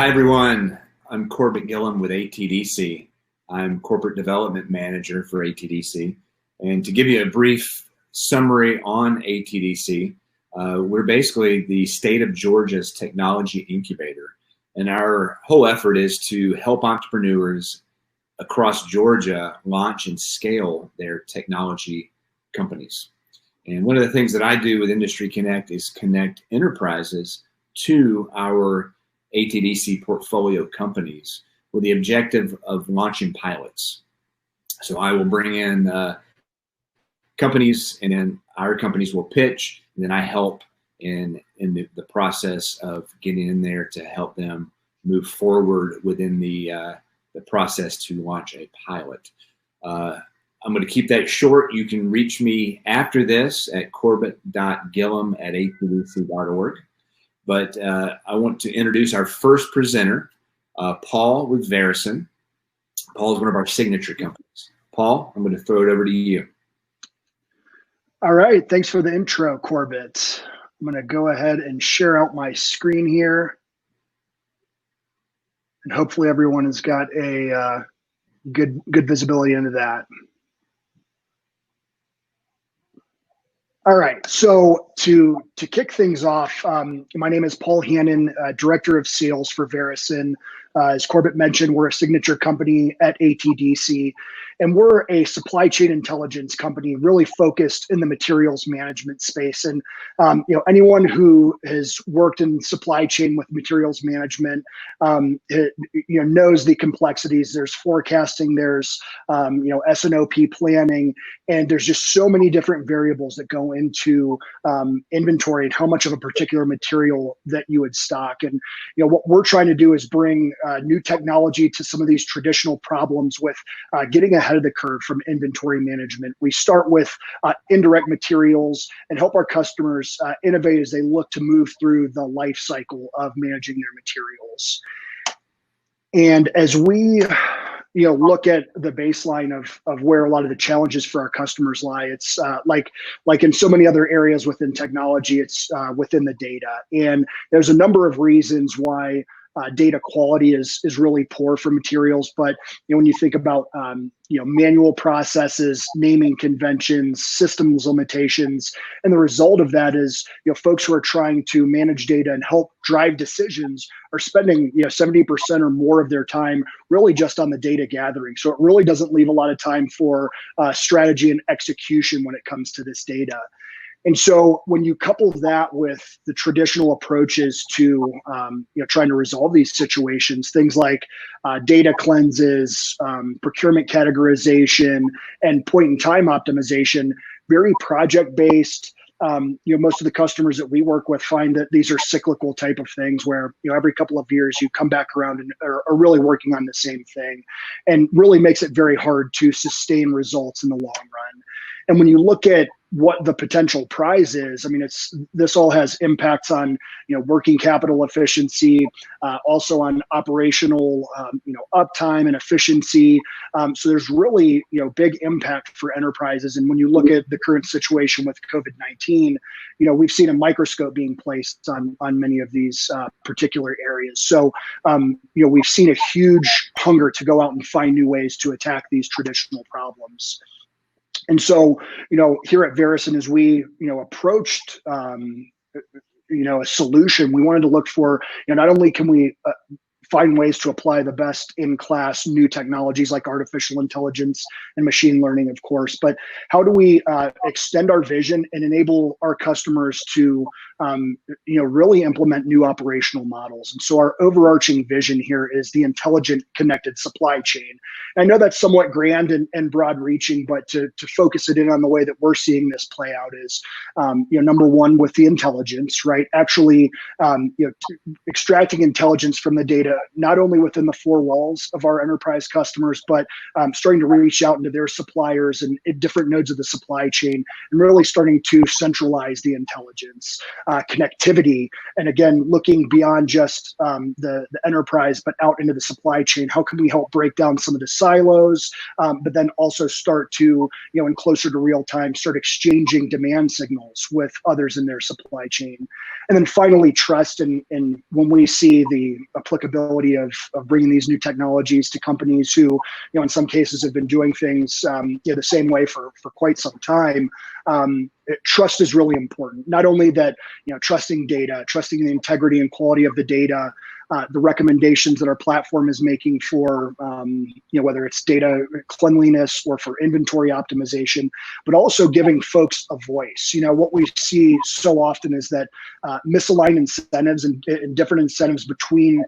Hi, everyone. I'm Corbett Gillum with ATDC. I'm Corporate Development Manager for ATDC. And to give you a brief summary on ATDC, we're basically the state of Georgia's technology incubator. And our whole effort is to help entrepreneurs across Georgia launch and scale their technology companies. And one of the things that I do with Industry Connect is connect enterprises to our ATDC portfolio companies with the objective of launching pilots. So I will bring in companies, and then our companies will pitch, and then I help in the process of getting in there to help them move forward within the process to launch a pilot. I'm going to keep that short. You can reach me after this at corbett.gillum@atdc.org. But I want to introduce our first presenter, Paul with Verusen. Paul is one of our signature companies. Paul, I'm going to throw it over to you. All right. Thanks for the intro, Corbett. I'm going to go ahead and share out my screen here. And hopefully everyone has got a good visibility into that. All right, so to kick things off, my name is Paul Hannon, Director of Sales for Verusen. As Corbett mentioned, we're a signature company at ATDC, and we're a supply chain intelligence company really focused in the materials management space. And anyone who has worked in supply chain with materials management, knows the complexities. There's forecasting, there's S&OP planning, and there's just so many different variables that go into inventory and how much of a particular material that you would stock. And what we're trying to do is bring new technology to some of these traditional problems with getting ahead of the curve from inventory management. We start with indirect materials and help our customers innovate as they look to move through the life cycle of managing their materials. And as we look at the baseline of where a lot of the challenges for our customers lie, it's like in so many other areas within technology, it's within the data. And there's a number of reasons why data quality is really poor for materials. But when you think about manual processes, naming conventions, systems limitations, and the result of that is folks who are trying to manage data and help drive decisions are spending 70% or more of their time really just on the data gathering. So it really doesn't leave a lot of time for strategy and execution when it comes to this data. And so when you couple that with the traditional approaches to trying to resolve these situations, things like data cleanses, procurement categorization, and point-in-time optimization, very project-based. Most of the customers that we work with find that these are cyclical type of things where every couple of years you come back around and are really working on the same thing, and really makes it very hard to sustain results in the long run. And when you look at what the potential prize is, this all has impacts on working capital efficiency, also on operational uptime and efficiency. So there's really big impact for enterprises. And when you look at the current situation with COVID-19, we've seen a microscope being placed on many of these particular areas. So we've seen a huge hunger to go out and find new ways to attack these traditional problems. And so, here at Verusen, as we, approached, a solution, we wanted to look for, not only can we find ways to apply the best in-class new technologies like artificial intelligence and machine learning, of course, but how do we extend our vision and enable our customers to, really implement new operational models? And so our overarching vision here is the intelligent connected supply chain. And I know that's somewhat grand and broad reaching, but to focus it in on the way that we're seeing this play out is, number one, with the intelligence, right? Actually, extracting intelligence from the data, not only within the four walls of our enterprise customers, but starting to reach out into their suppliers and different nodes of the supply chain, and really starting to centralize the intelligence, connectivity, and again, looking beyond just the enterprise, but out into the supply chain. How can we help break down some of the silos, but then also start to, and closer to real time, start exchanging demand signals with others in their supply chain. And then finally, trust. And when we see the applicability ability of bringing these new technologies to companies who, in some cases have been doing things the same way for quite some time. Trust is really important. Not only that, trusting data, trusting the integrity and quality of the data, the recommendations that our platform is making for, whether it's data cleanliness or for inventory optimization, but also giving folks a voice. What we see so often is that misaligned incentives and different incentives between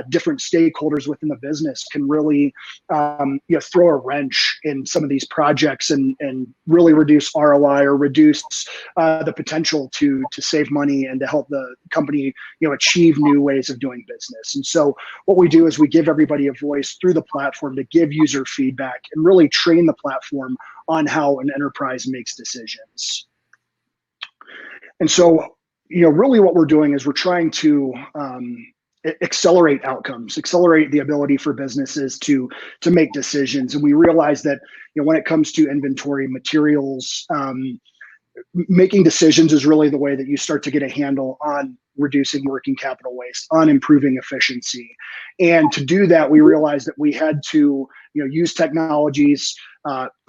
different stakeholders within the business can really, throw a wrench in some of these projects and really reduce ROI or reduce the potential to save money and to help the company, achieve new ways of doing business. And so what we do is we give everybody a voice through the platform to give user feedback and really train the platform on how an enterprise makes decisions. And so, really what we're doing is we're trying to accelerate outcomes, accelerate the ability for businesses to make decisions. And we realize that, when it comes to inventory materials, making decisions is really the way that you start to get a handle on reducing working capital waste, on improving efficiency. And to do that, we realized that we had to, use technologies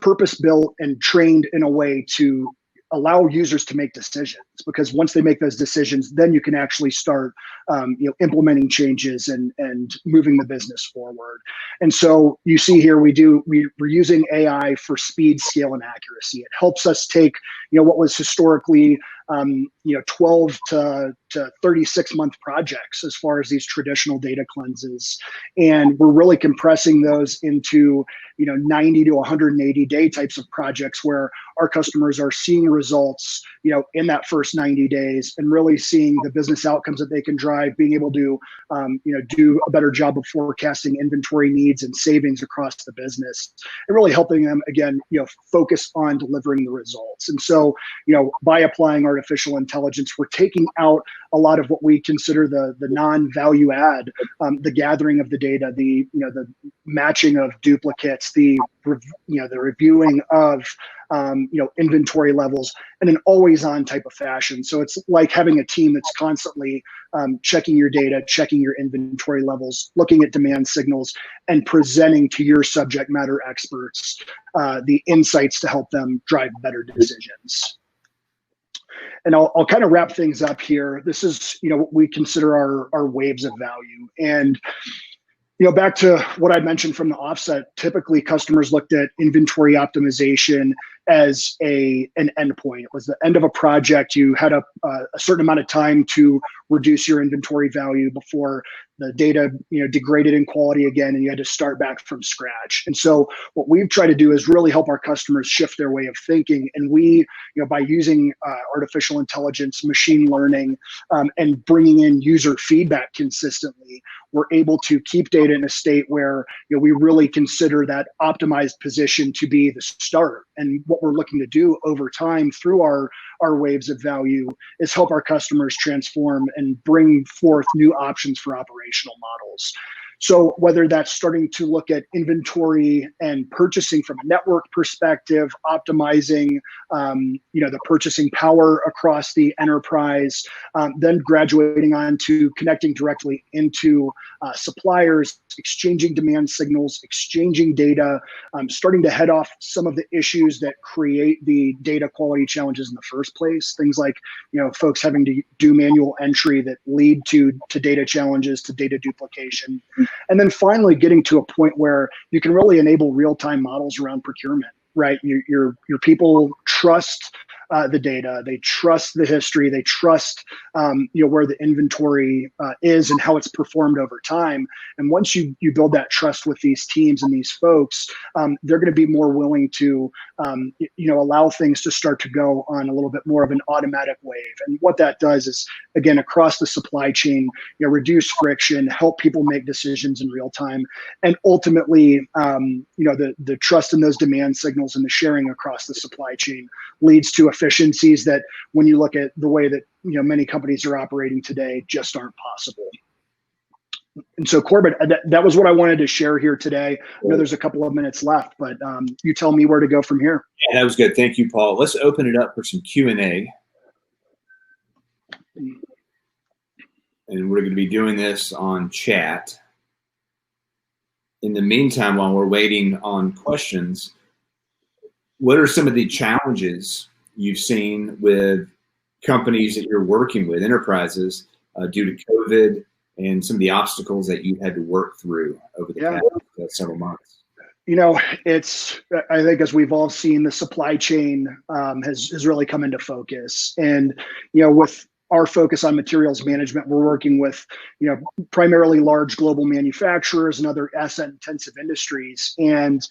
purpose-built and trained in a way to allow users to make decisions, because once they make those decisions, then you can actually start implementing changes and moving the business forward. And so you see here, we're using AI for speed, scale, and accuracy. It helps us take what was historically 12 to 36 month projects as far as these traditional data cleanses, and we're really compressing those into 90 to 180 day types of projects where our customers are seeing results in that first 90 days and really seeing the business outcomes that they can drive, being able to do a better job of forecasting inventory needs and savings across the business, and really helping them again focus on delivering the results. And so by applying artificial intelligence, we're taking out a lot of what we consider the non-value add, the gathering of the data, the matching of duplicates, the reviewing of inventory levels in an always-on type of fashion. So it's like having a team that's constantly checking your data, checking your inventory levels, looking at demand signals, and presenting to your subject matter experts the insights to help them drive better decisions. And I'll kind of wrap things up here. This is what we consider our waves of value. And back to what I mentioned from the offset, typically customers looked at inventory optimization as an endpoint. It was the end of a project. You had a certain amount of time to reduce your inventory value before the data degraded in quality again, and you had to start back from scratch. And so what we've tried to do is really help our customers shift their way of thinking. And we, by using artificial intelligence, machine learning, and bringing in user feedback consistently, we're able to keep data in a state where we really consider that optimized position to be the start. And what we're looking to do over time through our waves of value is help our customers transform and bring forth new options for operational models. So whether that's starting to look at inventory and purchasing from a network perspective, optimizing the purchasing power across the enterprise, then graduating on to connecting directly into suppliers, exchanging demand signals, exchanging data, starting to head off some of the issues that create the data quality challenges in the first place. Things like folks having to do manual entry that lead to data challenges, to data duplication. And then finally getting to a point where you can really enable real-time models around procurement, right? Your people trust the data, they trust the history, they trust where the inventory is and how it's performed over time. And once you build that trust with these teams and these folks, they're going to be more willing to allow things to start to go on a little bit more of an automatic wave. And what that does is, again, across the supply chain, reduce friction, help people make decisions in real time, and ultimately, the trust in those demand signals and the sharing across the supply chain leads to efficiencies that, when you look at the way that many companies are operating today, just aren't possible. And so, Corbett, that was what I wanted to share here today. I know there's a couple of minutes left, but you tell me where to go from here. Yeah, that was good. Thank you, Paul. Let's open it up for some Q&A. And we're going to be doing this on chat. in the meantime, while we're waiting on questions, what are some of the challenges you've seen with companies that you're working with, enterprises, due to COVID, and some of the obstacles that you had to work through over the past several months? You know, I think as we've all seen, the supply chain has really come into focus. And, you know, with our focus on materials management, we're working with, you know, primarily large global manufacturers and other asset intensive industries. And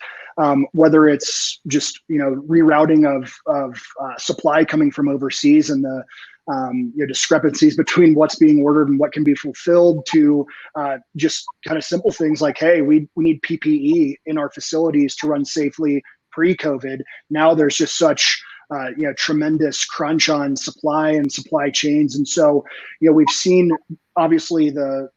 whether it's just, you know, rerouting of supply coming from overseas and the you know, discrepancies between what's being ordered and what can be fulfilled, to just kind of simple things like, hey, we need PPE in our facilities to run safely pre-COVID. Now there's just such you know, tremendous crunch on supply and supply chains. And so, you know, we've seen obviously the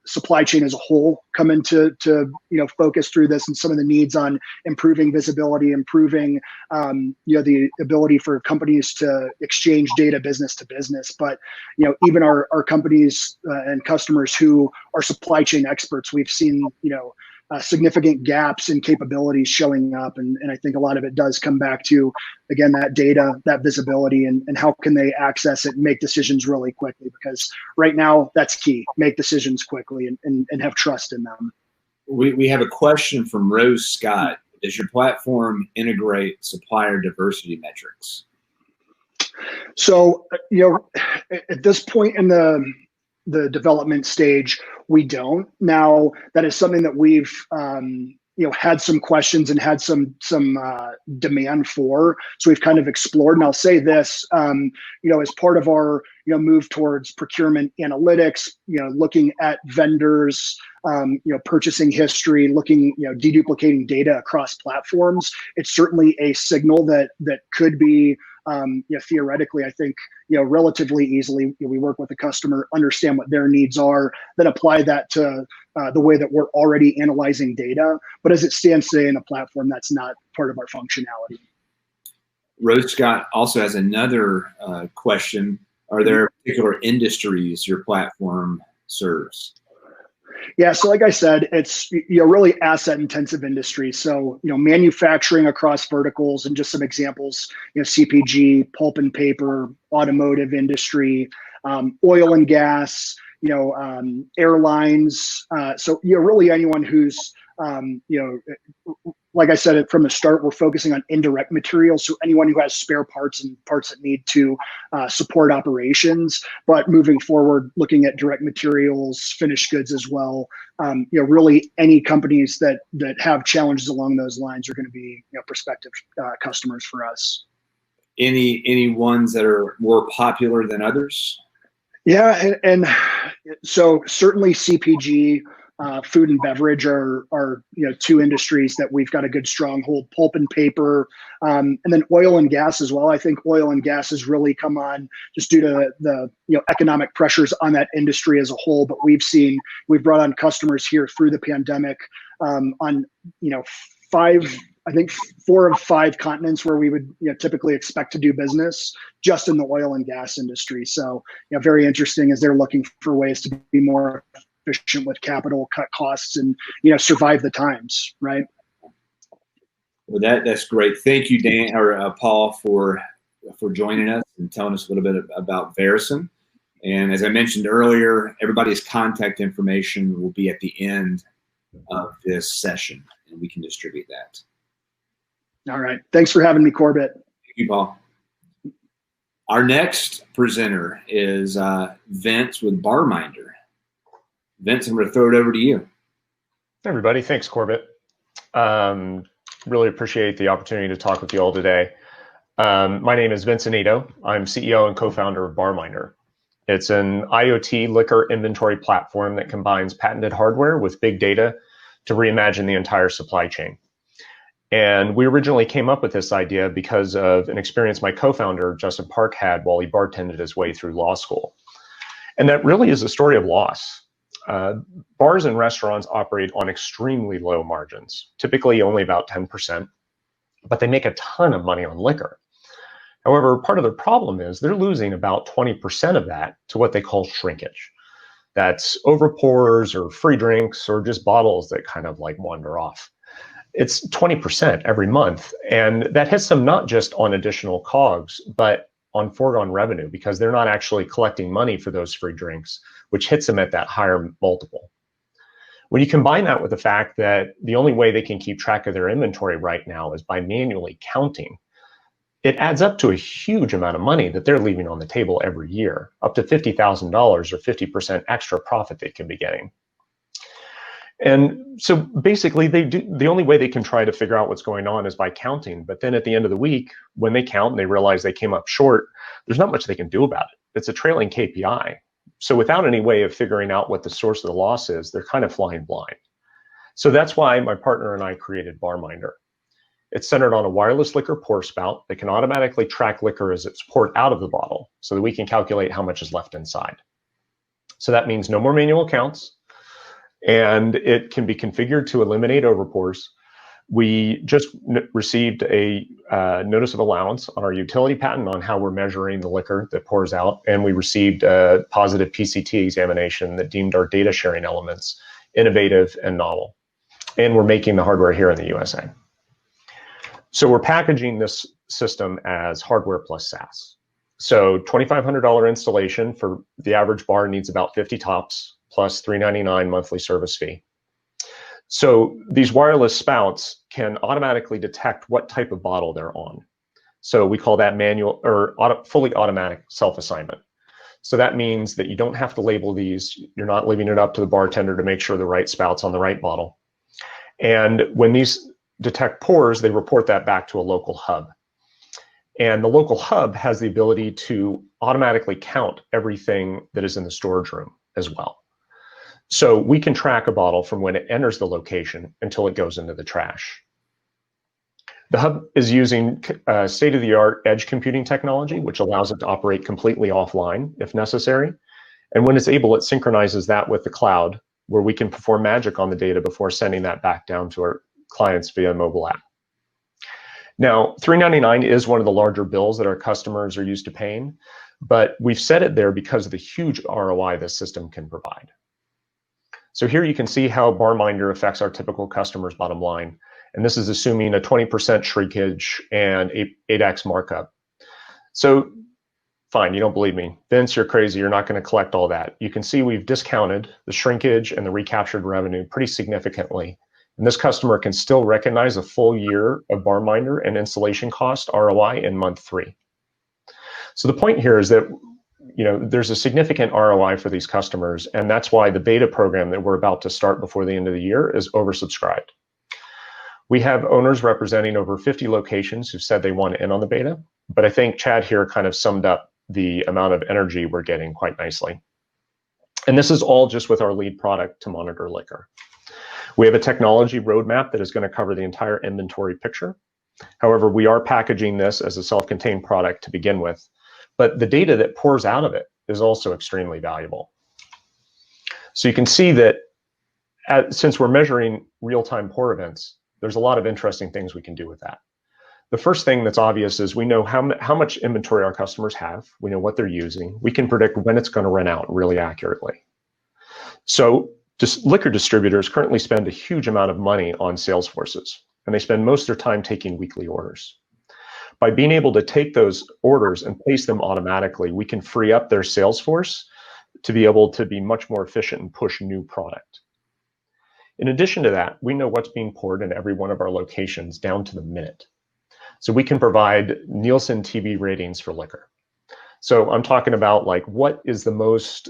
supply chain as a whole come into you know, focus through this, and some of the needs on improving visibility, improving you know, the ability for companies to exchange data business to business. But, you know, even our companies and customers who are supply chain experts, we've seen, you know, significant gaps in capabilities showing up. And I think a lot of it does come back to, again, that data, that visibility, and how can they access it and make decisions really quickly, because right now that's key. Make decisions quickly and have trust in them. We have a question from Rose Scott. Does your platform integrate supplier diversity metrics? So, you know, at this point in the development stage, we don't. Now, that is something that we've you know, had some questions and had some demand for. So we've kind of explored. And I'll say this, you know, as part of our, you know, move towards procurement analytics, you know, looking at vendors, you know, purchasing history, looking, you know, deduplicating data across platforms. It's certainly a signal that could be, you know, theoretically, I think, you know, relatively easily, you know, we work with the customer, understand what their needs are, then apply that to the way that we're already analyzing data. But as it stands today in the platform, that's not part of our functionality. Rose Scott also has another question. Are there particular industries your platform serves? Yeah, so like I said, it's, you know, really asset intensive industry. So, you know, manufacturing across verticals, and just some examples, you know, CPG, pulp and paper, automotive industry, oil and gas, you know, airlines. So, you know, really anyone who's, you know, like I said from the start, we're focusing on indirect materials. So anyone who has spare parts and parts that need to support operations. But moving forward, looking at direct materials, finished goods as well. You know, really any companies that have challenges along those lines are going to be, you know, prospective customers for us. Any ones that are more popular than others? Yeah, and so certainly CPG. Food and beverage are you know, two industries that we've got a good stronghold. Pulp and paper, and then oil and gas as well. I think oil and gas has really come on just due to the, you know, economic pressures on that industry as a whole. But we've brought on customers here through the pandemic on, you know, 4 of 5 continents where we would, you know, typically expect to do business, just in the oil and gas industry. So, you know, very interesting as they're looking for ways to be more efficient with capital, cut costs, and, you know, survive the times, right? Well, that's great. Thank you, Dan or Paul, for joining us and telling us a little bit about Verusen. And as I mentioned earlier, everybody's contact information will be at the end of this session, and we can distribute that. All right. Thanks for having me, Corbett. Thank you, Paul. Our next presenter is Vince with Barminder. Vince, I'm going to throw it over to you. Hey, everybody. Thanks, Corbett. Really appreciate the opportunity to talk with you all today. My name is Vince Anito. I'm CEO and co-founder of Barminder. It's an IoT liquor inventory platform that combines patented hardware with big data to reimagine the entire supply chain. And we originally came up with this idea because of an experience my co-founder, Justin Park, had while he bartended his way through law school. And that really is a story of loss. Bars and restaurants operate on extremely low margins, typically only about 10%, but they make a ton of money on liquor. However, part of their problem is they're losing about 20% of that to what they call shrinkage. That's over pours or free drinks or just bottles that kind of like wander off. It's 20% every month. And that hits them not just on additional COGS, but on foregone revenue, because they're not actually collecting money for those free drinks, which hits them at that higher multiple. When you combine that with the fact that the only way they can keep track of their inventory right now is by manually counting, it adds up to a huge amount of money that they're leaving on the table every year, up to $50,000 or 50% extra profit they could be getting. And so basically, the only way they can try to figure out what's going on is by counting. But then at the end of the week, when they count and they realize they came up short, there's not much they can do about it. It's a trailing KPI. So without any way of figuring out what the source of the loss is, they're kind of flying blind. So that's why my partner and I created BarMinder. It's centered on a wireless liquor pour spout that can automatically track liquor as it's poured out of the bottle so that we can calculate how much is left inside. So that means no more manual counts, and it can be configured to eliminate overpours. We just received a notice of allowance on our utility patent on how we're measuring the liquor that pours out, and we received a positive PCT examination that deemed our data sharing elements innovative and novel. And we're making the hardware here in the USA. So we're packaging this system as hardware plus SaaS. So $2,500 installation for the average bar needs about 50 tops plus $399 monthly service fee. So these wireless spouts can automatically detect what type of bottle they're on. So we call that manual or fully automatic self-assignment. So that means that you don't have to label these. You're not leaving it up to the bartender to make sure the right spout's on the right bottle. And when these detect pours, they report that back to a local hub. And the local hub has the ability to automatically count everything that is in the storage room as well. So we can track a bottle from when it enters the location until it goes into the trash. The hub is using state-of-the-art edge computing technology, which allows it to operate completely offline if necessary. And when it's able, it synchronizes that with the cloud, where we can perform magic on the data before sending that back down to our clients via mobile app. Now, $399 is one of the larger bills that our customers are used to paying, but we've set it there because of the huge ROI this system can provide. So here you can see how BarMinder affects our typical customer's bottom line. And this is assuming a 20% shrinkage and 8x markup. So fine, you don't believe me. Vince, you're crazy. You're not going to collect all that. You can see we've discounted the shrinkage and the recaptured revenue pretty significantly. And this customer can still recognize a full year of BarMinder and installation cost ROI in month 3. So the point here is that there's a significant ROI for these customers, and that's why the beta program that we're about to start before the end of the year is oversubscribed. We have owners representing over 50 locations who said they want to in on the beta, but I think Chad here kind of summed up the amount of energy we're getting quite nicely. And this is all just with our lead product to monitor liquor. We have a technology roadmap that is going to cover the entire inventory picture. However, we are packaging this as a self-contained product to begin with, but the data that pours out of it is also extremely valuable. So you can see that since we're measuring real-time pour events, there's a lot of interesting things we can do with that. The first thing that's obvious is we know how much inventory our customers have. We know what they're using. We can predict when it's going to run out really accurately. So liquor distributors currently spend a huge amount of money on sales forces, and they spend most of their time taking weekly orders. By being able to take those orders and place them automatically, we can free up their sales force to be able to be much more efficient and push new product. In addition to that, we know what's being poured in every one of our locations down to the minute. So we can provide Nielsen TV ratings for liquor. So I'm talking about like what is the most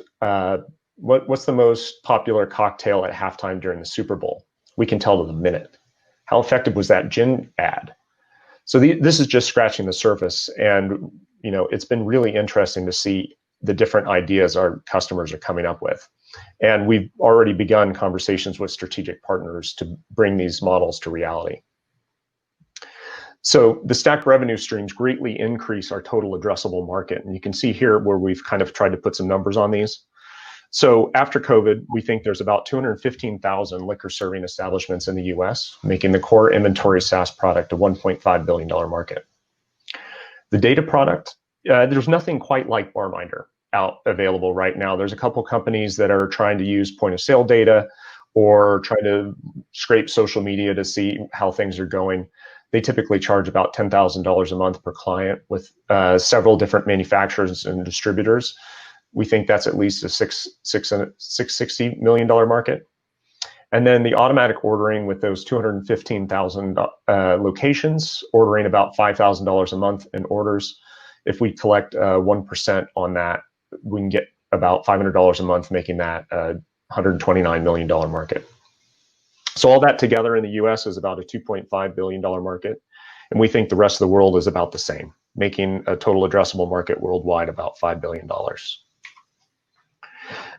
what's the most popular cocktail at halftime during the Super Bowl? We can tell to the minute. How effective was that gin ad? So this is just scratching the surface, and it's been really interesting to see the different ideas our customers are coming up with. And we've already begun conversations with strategic partners to bring these models to reality. So the stacked revenue streams greatly increase our total addressable market. And you can see here where we've kind of tried to put some numbers on these. So after COVID, we think there's about 215,000 liquor serving establishments in the US, making the core inventory SaaS product a $1.5 billion market. The data product, there's nothing quite like BarMinder. available right now. There's a couple companies that are trying to use point of sale data or trying to scrape social media to see how things are going. They typically charge about $10,000 a month per client with several different manufacturers and distributors. We think that's at least a $660 million market. And then the automatic ordering with those 215,000 locations, ordering about $5,000 a month in orders. If we collect 1% on that, we can get about $500 a month, making that a $129 million market. So all that together in the US is about a $2.5 billion market. And we think the rest of the world is about the same, making a total addressable market worldwide about $5 billion.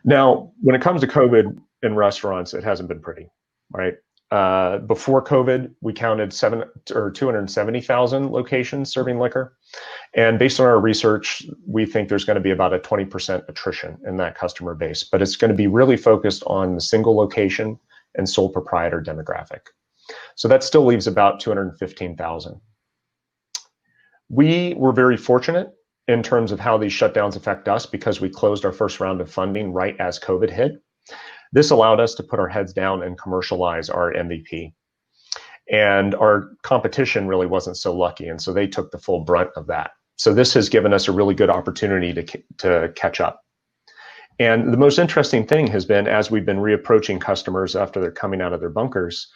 Now, when it comes to COVID in restaurants, it hasn't been pretty, right? Before COVID, we counted 270,000 locations serving liquor. And based on our research, we think there's going to be about a 20% attrition in that customer base, but it's going to be really focused on the single location and sole proprietor demographic. So that still leaves about 215,000. We were very fortunate in terms of how these shutdowns affect us because we closed our first round of funding right as COVID hit. This allowed us to put our heads down and commercialize our MVP. And our competition really wasn't so lucky, and so they took the full brunt of that. So this has given us a really good opportunity to catch up. And the most interesting thing has been, as we've been reapproaching customers after they're coming out of their bunkers,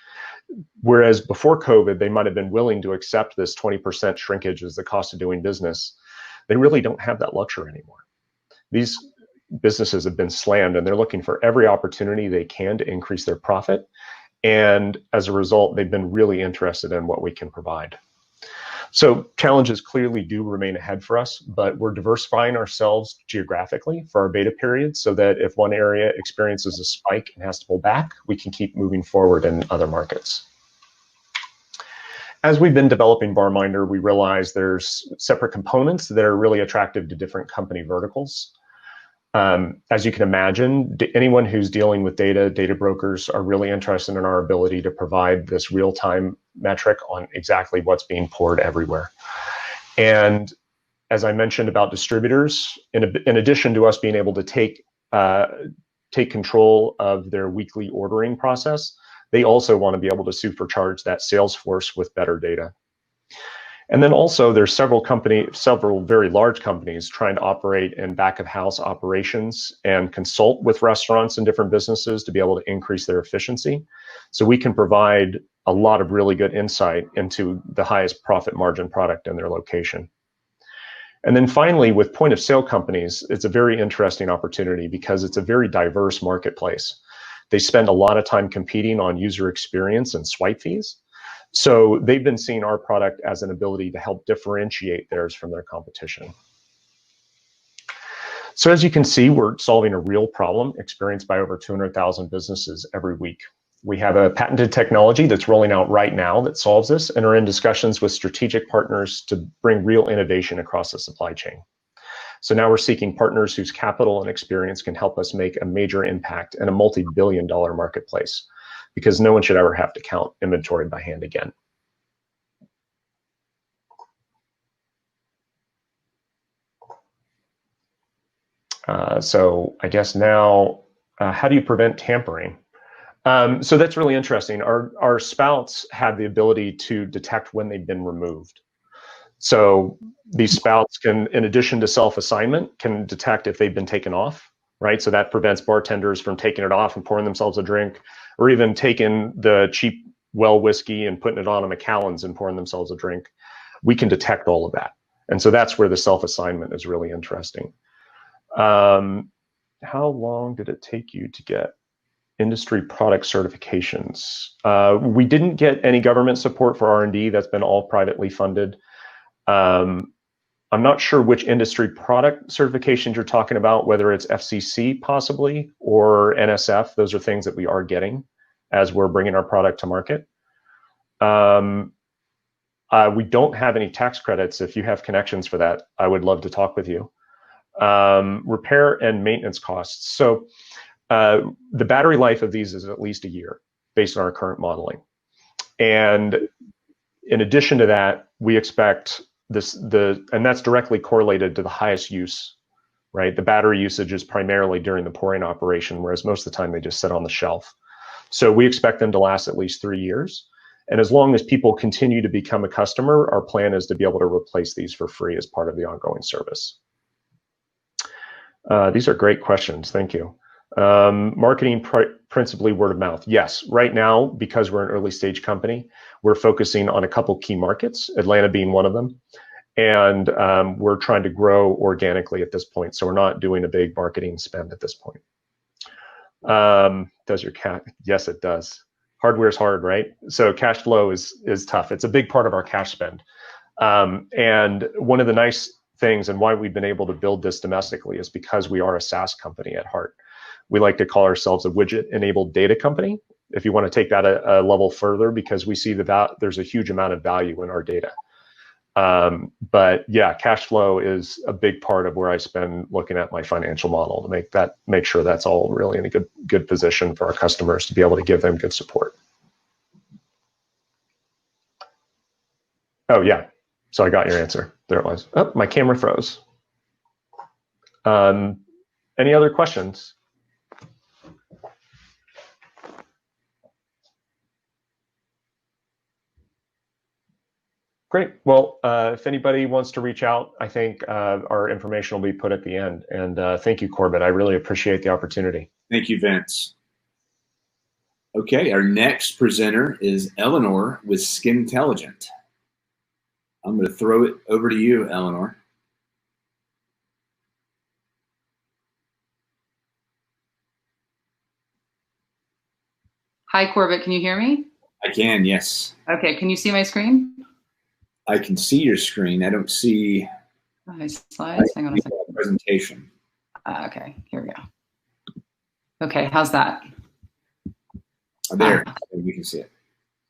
whereas before COVID, they might have been willing to accept this 20% shrinkage as the cost of doing business, they really don't have that luxury anymore. These businesses have been slammed and they're looking for every opportunity they can to increase their profit. And as a result, they've been really interested in what we can provide. So challenges clearly do remain ahead for us, but we're diversifying ourselves geographically for our beta period so that if one area experiences a spike and has to pull back, we can keep moving forward in other markets. As we've been developing BarMinder, we realize there's separate components that are really attractive to different company verticals. As you can imagine, anyone who's dealing with data brokers are really interested in our ability to provide this real-time metric on exactly what's being poured everywhere. And as I mentioned about distributors, in addition to us being able to take control of their weekly ordering process, they also want to be able to supercharge that sales force with better data. And then also there's several very large companies trying to operate in back of house operations and consult with restaurants and different businesses to be able to increase their efficiency. So we can provide a lot of really good insight into the highest profit margin product in their location. And then finally, with point of sale companies, it's a very interesting opportunity because it's a very diverse marketplace. They spend a lot of time competing on user experience and swipe fees. So they've been seeing our product as an ability to help differentiate theirs from their competition. So as you can see, we're solving a real problem experienced by over 200,000 businesses every week. We have a patented technology that's rolling out right now that solves this and are in discussions with strategic partners to bring real innovation across the supply chain. So now we're seeking partners whose capital and experience can help us make a major impact in a multi-billion-dollar marketplace, because no one should ever have to count inventory by hand again. So I guess now, how do you prevent tampering? So that's really interesting. Our spouts have the ability to detect when they've been removed. So these spouts can, in addition to self-assignment, can detect if they've been taken off, right? So that prevents bartenders from taking it off and pouring themselves a drink, or even taking the cheap well whiskey and putting it on a Macallan's and pouring themselves a drink. We can detect all of that. And so that's where the self-assignment is really interesting. How long did it take you to get industry product certifications? We didn't get any government support for R&D. That's been all privately funded. I'm not sure which industry product certifications you're talking about, whether it's FCC possibly or NSF. Those are things that we are getting as we're bringing our product to market. We don't have any tax credits. If you have connections for that, I would love to talk with you. Repair and maintenance costs. So the battery life of these is at least a year based on our current modeling. And in addition to that, we expect and that's directly correlated to the highest use, right? The battery usage is primarily during the pouring operation, whereas most of the time they just sit on the shelf. So we expect them to last at least 3 years. And as long as people continue to become a customer, our plan is to be able to replace these for free as part of the ongoing service. These are great questions. Thank you. Marketing principally word of mouth. Yes, right now, because we're an early stage company, we're focusing on a couple key markets, Atlanta being one of them. And we're trying to grow organically at this point. So we're not doing a big marketing spend at this point. Does your cat? Yes, it does. Hardware's hard, right? So cash flow is tough. It's a big part of our cash spend. And one of the nice things and why we've been able to build this domestically is because we are a SaaS company at heart. We like to call ourselves a widget-enabled data company, if you want to take that a level further, because we see there's a huge amount of value in our data. But yeah, cash flow is a big part of where I spend looking at my financial model to make sure that's all really in a good position for our customers to be able to give them good support. Oh yeah, so I got your answer. There it was. Oh, my camera froze. Any other questions? Great. Well, if anybody wants to reach out, I think our information will be put at the end. And thank you, Corbett. I really appreciate the opportunity. Thank you, Vince. Okay, our next presenter is Eleanor with Skintelligent. I'm going to throw it over to you, Eleanor. Hi, Corbett. Can you hear me? I can, yes. Okay. Can you see my screen? I can see your screen. I don't see my slides. Hang on a second. Presentation. Okay, here we go. Okay, how's that? There, we can see it.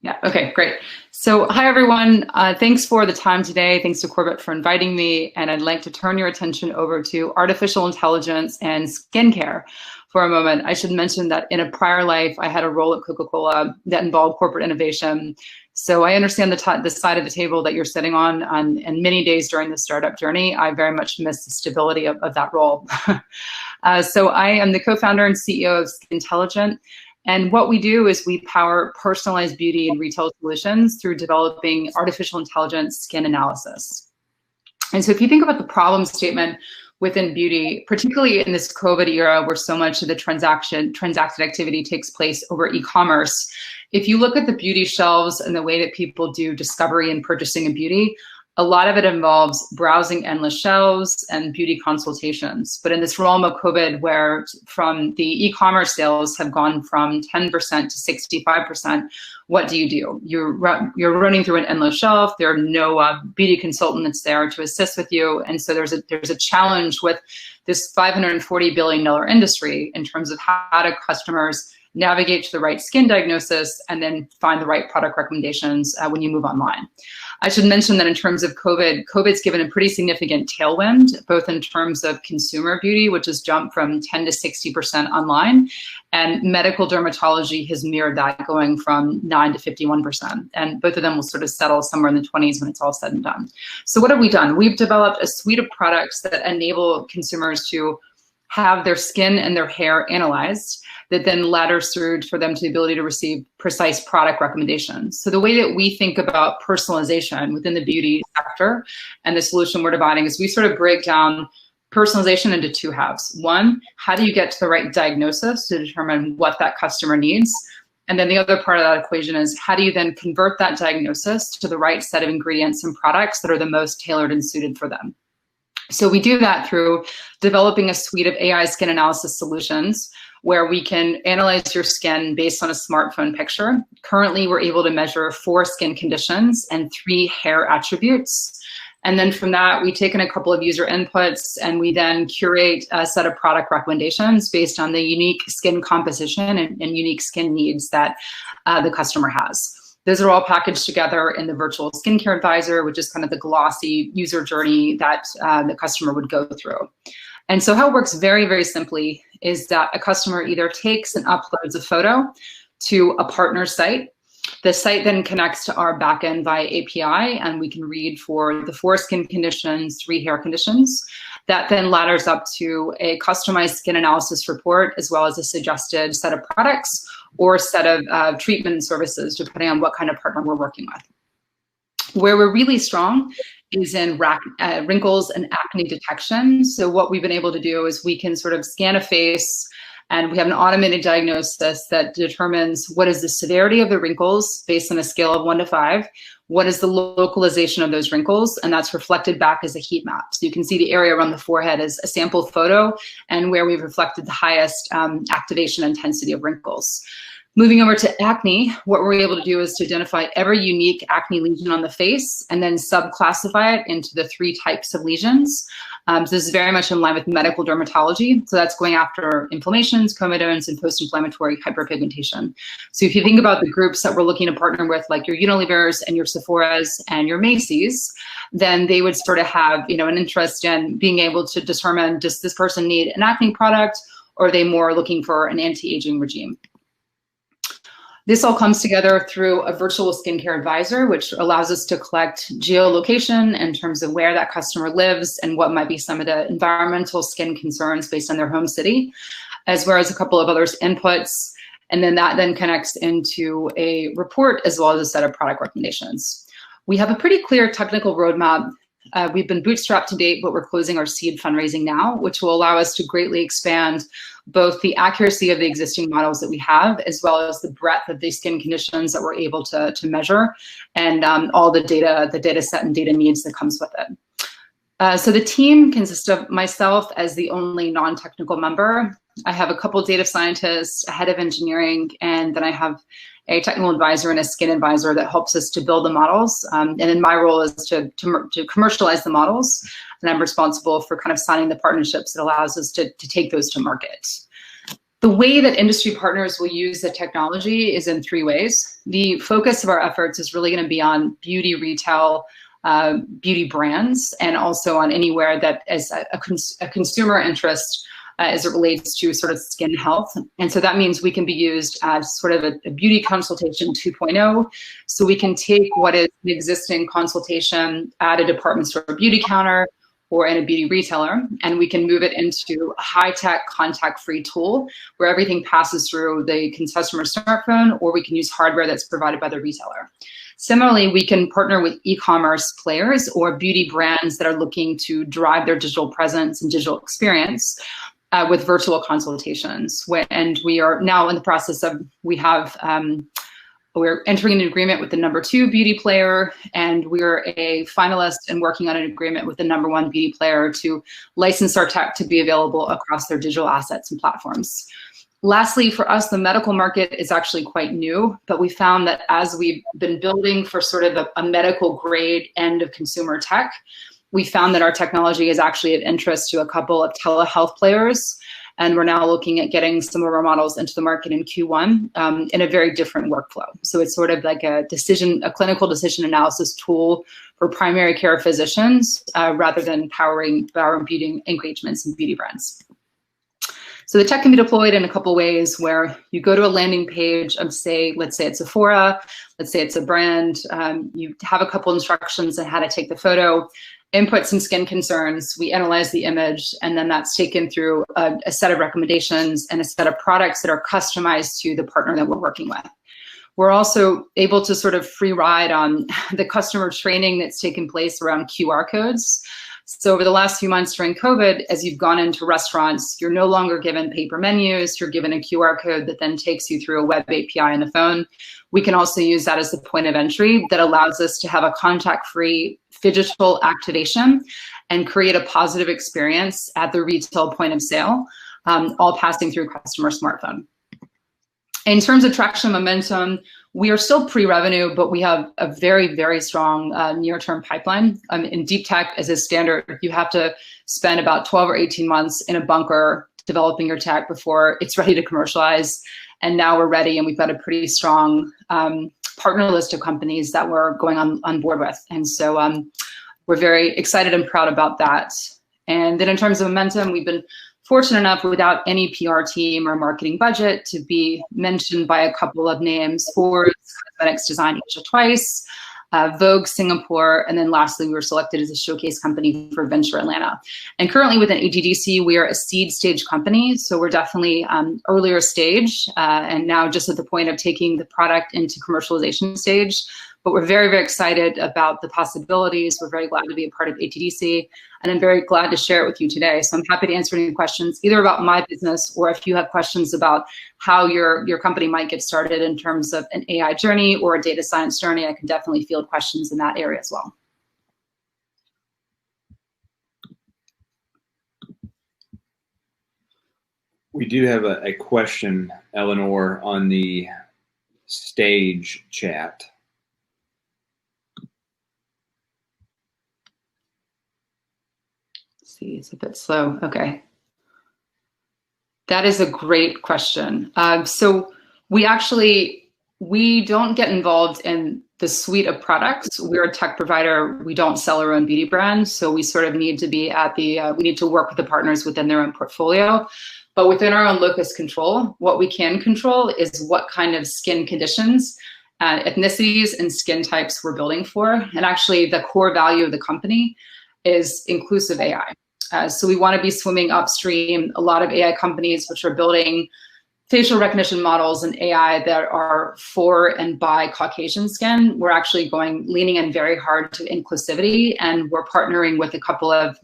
Yeah, okay, great. So hi, everyone. Thanks for the time today. Thanks to Corbett for inviting me. And I'd like to turn your attention over to artificial intelligence and skincare for a moment. I should mention that in a prior life, I had a role at Coca-Cola that involved corporate innovation. So I understand the side of the table that you're sitting on, and many days during the startup journey, I very much missed the stability of that role. So I am the co-founder and CEO of Skintelligent. And what we do is we power personalized beauty and retail solutions through developing artificial intelligence skin analysis. And so if you think about the problem statement within beauty, particularly in this COVID era where so much of the transacted activity takes place over e-commerce, if you look at the beauty shelves and the way that people do discovery and purchasing of beauty, a lot of it involves browsing endless shelves and beauty consultations. But in this realm of COVID, where from the e-commerce sales have gone from 10% to 65%, what do? You're running through an endless shelf. There are no beauty consultant that's there to assist with you. And so there's a challenge with this $540 billion industry in terms of how do customers navigate to the right skin diagnosis and then find the right product recommendations when you move online. I should mention that in terms of COVID's given a pretty significant tailwind, both in terms of consumer beauty, which has jumped from 10 to 60% online, and medical dermatology has mirrored that, going from 9 to 51%. And both of them will sort of settle somewhere in the 20s when it's all said and done. So what have we done? We've developed a suite of products that enable consumers to have their skin and their hair analyzed, that then ladders through for them to the ability to receive precise product recommendations. So the way that we think about personalization within the beauty sector and the solution we're dividing is we sort of break down personalization into two halves. One, how do you get to the right diagnosis to determine what that customer needs? And then the other part of that equation is how do you then convert that diagnosis to the right set of ingredients and products that are the most tailored and suited for them? So we do that through developing a suite of AI skin analysis solutions where we can analyze your skin based on a smartphone picture. Currently, we're able to measure 4 skin conditions and 3 hair attributes. And then from that, we take in a couple of user inputs and we then curate a set of product recommendations based on the unique skin composition and unique skin needs that the customer has. Those are all packaged together in the virtual skincare advisor, which is kind of the glossy user journey that the customer would go through. And so how it works very, very simply is that a customer either takes and uploads a photo to a partner site. The site then connects to our backend via API, and we can read for the 4 skin conditions, 3 hair conditions. That then ladders up to a customized skin analysis report, as well as a suggested set of products or set of treatment services, depending on what kind of partner we're working with. Where we're really strong is in wrinkles and acne detection. So what we've been able to do is we can sort of scan a face, and we have an automated diagnosis that determines what is the severity of the wrinkles based on a scale of 1 to 5. What is the localization of those wrinkles? And that's reflected back as a heat map. So you can see the area around the forehead is a sample photo and where we've reflected the highest activation intensity of wrinkles. Moving over to acne, what we're able to do is to identify every unique acne lesion on the face and then subclassify it into the 3 types of lesions. So this is very much in line with medical dermatology. So that's going after inflammations, comedones, and post-inflammatory hyperpigmentation. So if you think about the groups that we're looking to partner with, like your Unilevers and your Sephoras and your Macy's, then they would sort of have, an interest in being able to determine, does this person need an acne product, or are they more looking for an anti-aging regime? This all comes together through a virtual skincare advisor, which allows us to collect geolocation in terms of where that customer lives and what might be some of the environmental skin concerns based on their home city, as well as a couple of other inputs. And then that then connects into a report as well as a set of product recommendations. We have a pretty clear technical roadmap. We've been bootstrapped to date, but we're closing our seed fundraising now, which will allow us to greatly expand both the accuracy of the existing models that we have, as well as the breadth of the skin conditions that we're able to measure, and all the data set and data needs that comes with it. So the team consists of myself as the only non-technical member. I have a couple data scientists, a head of engineering, and then I have a technical advisor and a skin advisor that helps us to build the models. And then my role is to commercialize the models, and I'm responsible for kind of signing the partnerships that allows us to take those to market. The way that industry partners will use the technology is in 3 ways. The focus of our efforts is really going to be on beauty retail, beauty brands, and also on anywhere that is a consumer interest as it relates to sort of skin health. And so that means we can be used as sort of a beauty consultation 2.0. So we can take what is the existing consultation at a department store beauty counter or in a beauty retailer, and we can move it into a high-tech, contact-free tool where everything passes through the customer's smartphone, or we can use hardware that's provided by the retailer. Similarly, we can partner with e-commerce players or beauty brands that are looking to drive their digital presence and digital experience with virtual consultations. And we are now in the process of, we're entering an agreement with the #2 beauty player, and we're a finalist and working on an agreement with the #1 beauty player to license our tech to be available across their digital assets and platforms. Lastly, for us, the medical market is actually quite new, but we found that as we've been building for sort of a medical grade end of consumer tech, we found that our technology is actually of interest to a couple of telehealth players. And we're now looking at getting some of our models into the market in Q1 in a very different workflow. So it's sort of like a clinical decision analysis tool for primary care physicians rather than powering beauty engagements and beauty brands. So the tech can be deployed in a couple ways, where you go to a landing page of, let's say it's Sephora, let's say it's a brand, you have a couple instructions on how to take the photo, input some skin concerns, we analyze the image, and then that's taken through a set of recommendations and a set of products that are customized to the partner that we're working with. We're also able to sort of free ride on the customer training that's taken place around QR codes. So over the last few months during COVID, as you've gone into restaurants, you're no longer given paper menus, you're given a QR code that then takes you through a web API on the phone. We can also use that as the point of entry that allows us to have a contact-free phygital activation and create a positive experience at the retail point of sale, all passing through customer smartphone. In terms of traction momentum, we are still pre-revenue, but we have a very, very strong near-term pipeline. In deep tech, as a standard, you have to spend about 12 or 18 months in a bunker developing your tech before it's ready to commercialize. And now we're ready, and we've got a pretty strong partner list of companies that we're going on board with. And so we're very excited and proud about that. And then in terms of momentum, we've been fortunate enough, without any PR team or marketing budget, to be mentioned by a couple of names: Forbes, Cosmetics Design Asia twice, Vogue Singapore, and then lastly, we were selected as a showcase company for Venture Atlanta. And currently within ATDC, we are a seed stage company, so we're definitely earlier stage, and now just at the point of taking the product into commercialization stage. But we're very, very excited about the possibilities. We're very glad to be a part of ATDC, and I'm very glad to share it with you today. So I'm happy to answer any questions, either about my business, or if you have questions about how your company might get started in terms of an AI journey or a data science journey, I can definitely field questions in that area as well. We do have a question, Eleanor, on the stage chat. See, it's a bit slow. Okay. That is a great question. So we don't get involved in the suite of products. We're a tech provider. We don't sell our own beauty brand. So we sort of need to be at the, we need to work with the partners within their own portfolio. But within our own locus control, what we can control is what kind of skin conditions, ethnicities, and skin types we're building for. And actually the core value of the company is inclusive AI. So we want to be swimming upstream. A lot of AI companies which are building facial recognition models and AI that are for and by Caucasian skin, we're actually leaning in very hard to inclusivity, and we're partnering with a couple of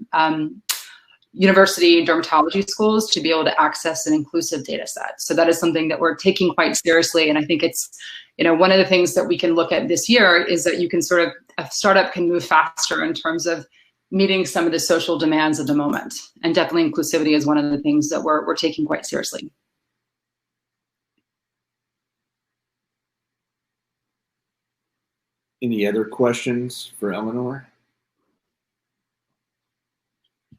university dermatology schools to be able to access an inclusive data set. So that is something that we're taking quite seriously, and I think it's, you know, one of the things that we can look at this year is that you can sort of, a startup can move faster in terms of meeting some of the social demands of the moment. And definitely inclusivity is one of the things that we're taking quite seriously. Any other questions for Eleanor?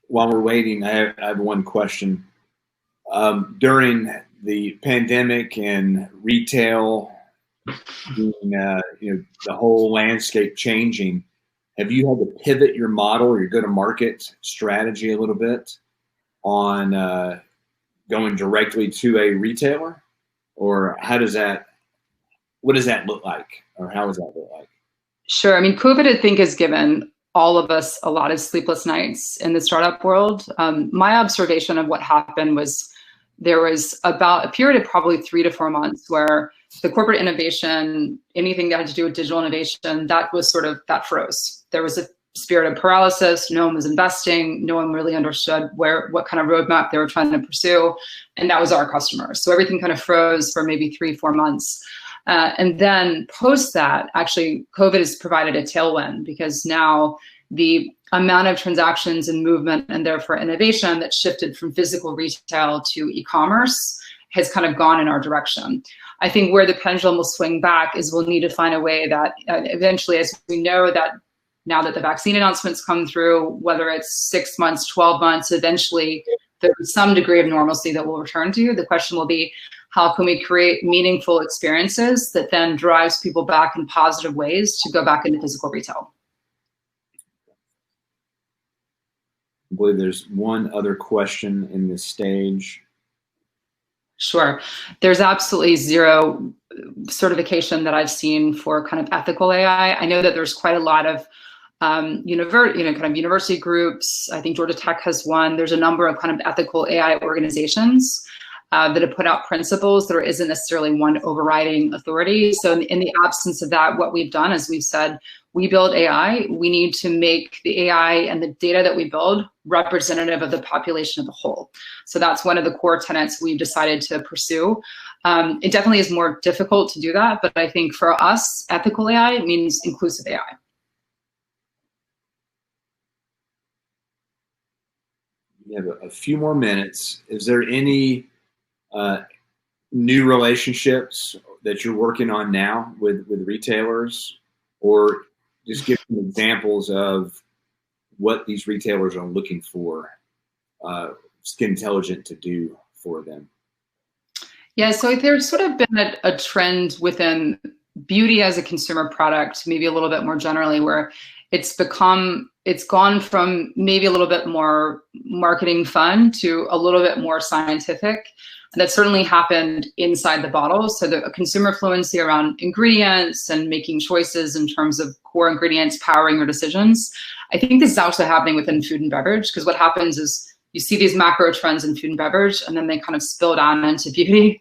While we're waiting, I have one question. During the pandemic and retail, you know, the whole landscape changing, have you had to pivot your model or your go-to-market strategy a little bit on going directly to a retailer? Or what does that look like? Or how does that look like? Sure. I mean, COVID, I think, has given all of us a lot of sleepless nights in the startup world. My observation of what happened was there was about a period of probably 3 to 4 months where the corporate innovation, anything that had to do with digital innovation, that froze. There was a spirit of paralysis. No one was investing. No one really understood what kind of roadmap they were trying to pursue. And that was our customers. So everything kind of froze for maybe 3-4 months. And then post that, actually, COVID has provided a tailwind, because now the amount of transactions and movement, and therefore innovation, that shifted from physical retail to e-commerce has kind of gone in our direction. I think where the pendulum will swing back is we'll need to find a way that eventually, as we know that now that the vaccine announcements come through, whether it's 6 months, 12 months, eventually there's some degree of normalcy that we'll return to. The question will be, how can we create meaningful experiences that then drives people back in positive ways to go back into physical retail? I believe there's one other question in this stage. Sure. There's absolutely zero certification that I've seen for kind of ethical AI. I know that there's quite a lot of university groups. I think Georgia Tech has one. There's a number of kind of ethical AI organizations that have put out principles. There isn't necessarily one overriding authority. So in the absence of that, what we've done is we've said, we build AI, we need to make the AI and the data that we build representative of the population of the whole. So that's one of the core tenets we've decided to pursue. It definitely is more difficult to do that, but I think for us, ethical AI means inclusive AI. We have a few more minutes. Is there any new relationships that you're working on now with retailers, or just give some examples of what these retailers are looking for Skin Intelligent to do for them? Yeah, so there's sort of been a trend within beauty as a consumer product, maybe a little bit more generally, where it's gone from maybe a little bit more marketing fun to a little bit more scientific. that certainly happened inside the bottle. So the consumer fluency around ingredients and making choices in terms of core ingredients powering your decisions. I think this is also happening within food and beverage, because what happens is you see these macro trends in food and beverage, and then they kind of spill down into beauty.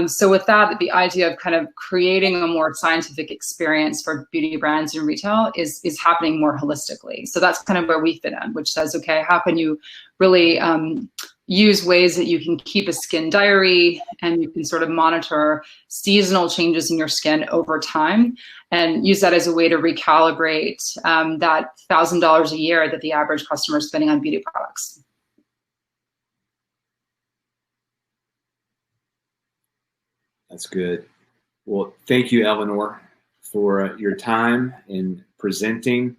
So with that, the idea of kind of creating a more scientific experience for beauty brands in retail is happening more holistically. So that's kind of where we fit in, which says, okay, how can you really use ways that you can keep a skin diary, and you can sort of monitor seasonal changes in your skin over time, and use that as a way to recalibrate that $1,000 a year that the average customer is spending on beauty products. That's good. Well, thank you, Eleanor, for your time in presenting.